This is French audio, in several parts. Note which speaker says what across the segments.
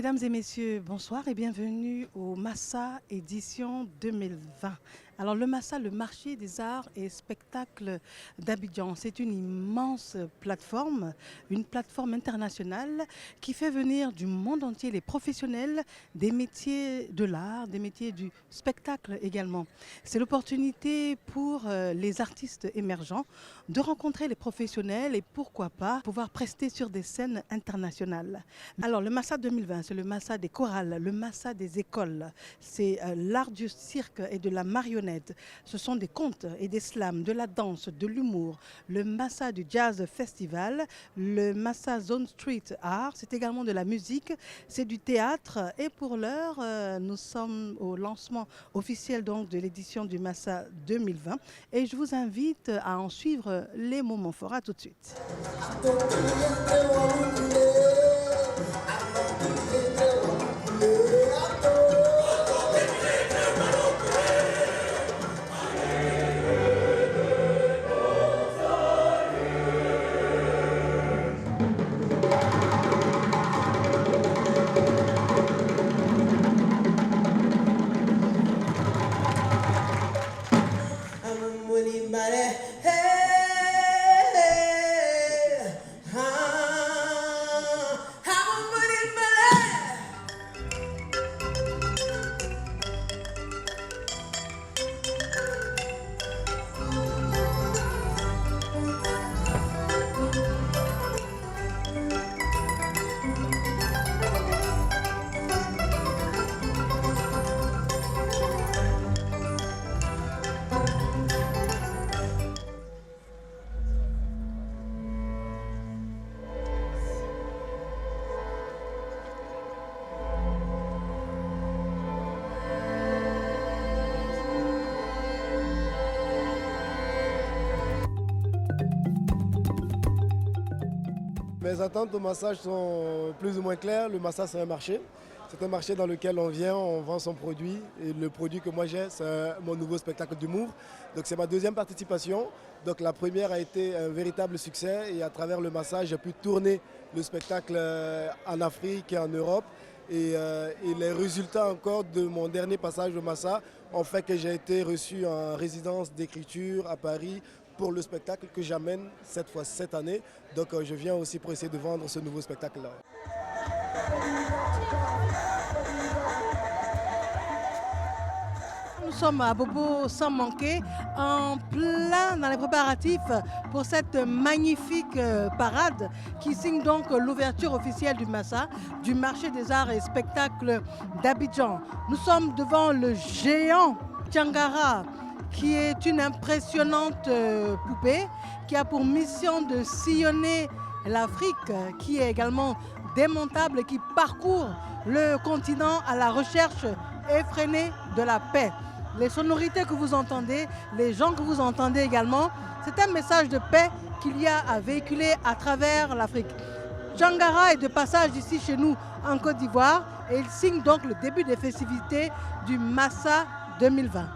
Speaker 1: Mesdames et messieurs, bonsoir et bienvenue au Massa édition 2020. Alors le Massa, le marché des arts et spectacles d'Abidjan, c'est une immense plateforme, une plateforme internationale qui fait venir du monde entier les professionnels des métiers de l'art, des métiers du spectacle également. C'est l'opportunité pour les artistes émergents de rencontrer les professionnels et pourquoi pas pouvoir prester sur des scènes internationales. Alors le Massa 2020, c'est le Massa des chorales, le Massa des écoles, c'est l'art du cirque et de la marionnette. Ce sont des contes et des slams, de la danse, de l'humour, le Massa du Jazz Festival, le Massa Zone Street Art, c'est également de la musique, c'est du théâtre et pour l'heure, nous sommes au lancement officiel donc de l'édition du Massa 2020 et je vous invite à en suivre les moments forts. À tout de suite.
Speaker 2: Mes attentes au massage sont plus ou moins claires. Le massage, c'est un marché. C'est un marché dans lequel on vient, on vend son produit. Et le produit que moi j'ai, c'est mon nouveau spectacle d'humour. Donc c'est ma deuxième participation. Donc la première a été un véritable succès. Et à travers le massage, j'ai pu tourner le spectacle en Afrique et en Europe. Et les résultats encore de mon dernier passage au Massa ont fait que j'ai été reçu en résidence d'écriture à Paris pour le spectacle que j'amène cette année. Donc je viens aussi pour essayer de vendre ce nouveau spectacle-là.
Speaker 1: Nous sommes à Bobo sans manquer, en plein dans les préparatifs pour cette magnifique parade qui signe donc l'ouverture officielle du Massa, du marché des arts et spectacles d'Abidjan. Nous sommes devant le géant Tiangara, qui est une impressionnante poupée qui a pour mission de sillonner l'Afrique, qui est également démontable et qui parcourt le continent à la recherche effrénée de la paix. Les sonorités que vous entendez, les gens que vous entendez également, c'est un message de paix qu'il y a à véhiculer à travers l'Afrique. Tiangara est de passage ici chez nous en Côte d'Ivoire et il signe donc le début des festivités du Massa 2020.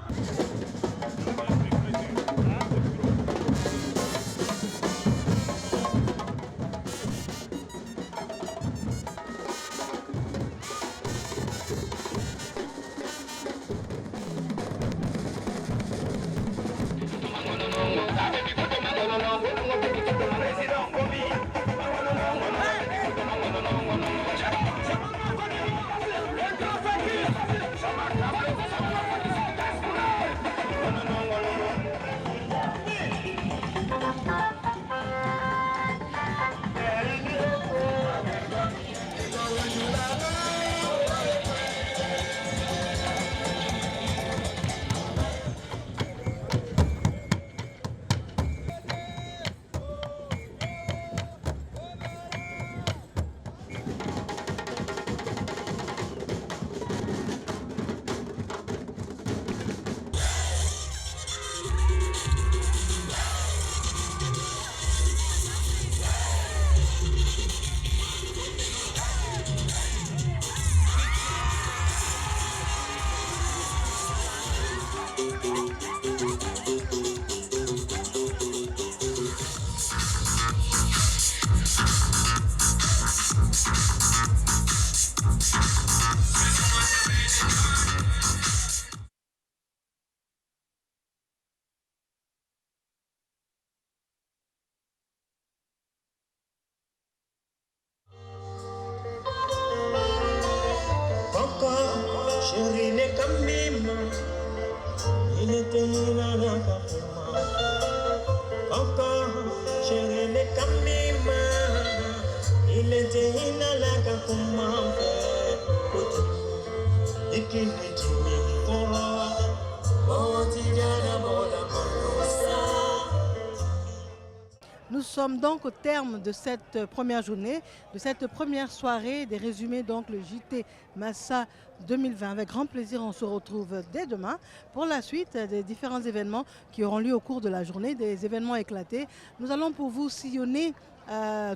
Speaker 1: sommes donc au terme de cette première journée, de cette première soirée des résumés, donc le JT Massa 2020. Avec grand plaisir, on se retrouve dès demain pour la suite des différents événements qui auront lieu au cours de la journée, des événements éclatés. Nous allons pour vous sillonner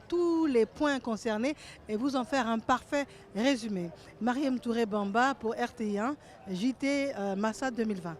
Speaker 1: tous les points concernés et vous en faire un parfait résumé. Mariam Touré Bamba pour RTI1, JT Massa 2020.